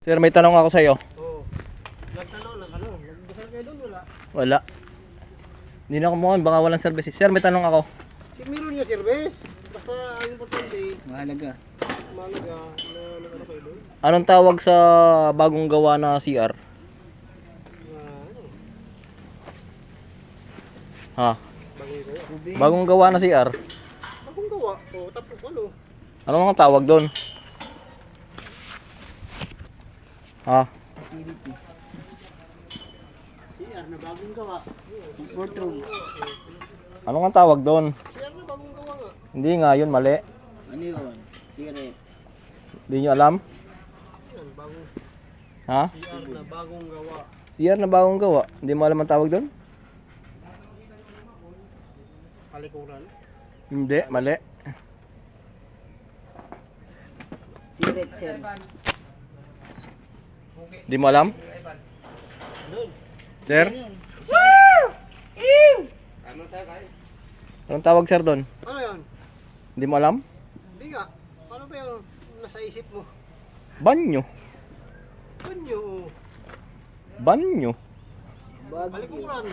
Sir, may tanong ako sa iyo. Oo. Nagtanong lang ano. Nagbasal kayo doon, wala. Wala. Hindi na kumuha, baka walang service. Sir, may tanong ako. Meron niya service. Basta ang importante, Mahalaga. malaga na ano kayo doon. Anong tawag sa bagong gawa na CR? Ano, Ha? bagong gawa. Bagong gawa na CR? Bagong gawa. O, tapos ano. Ano ang tawag doon? Ha? Facility. CR na bagong gawa. Comfort room. Ano ang tawag doon? CR na bagong gawa nga. Hindi nga, yun mali. Ano yun? Cigarette. Hindi nyo alam? Yan, bagong Ha? CR na bagong gawa. CR na bagong gawa. Hindi mo alam ang tawag doon? Palikuran. Hindi, mali. Cigarette, sir. Hindi mo alam? Sir? Anong tawag sir doon? Ano yan? Hindi mo alam? Hindi nga. Paano ba yung nasa isip mo? Banyo. Banyo. Banyo. Palikuran.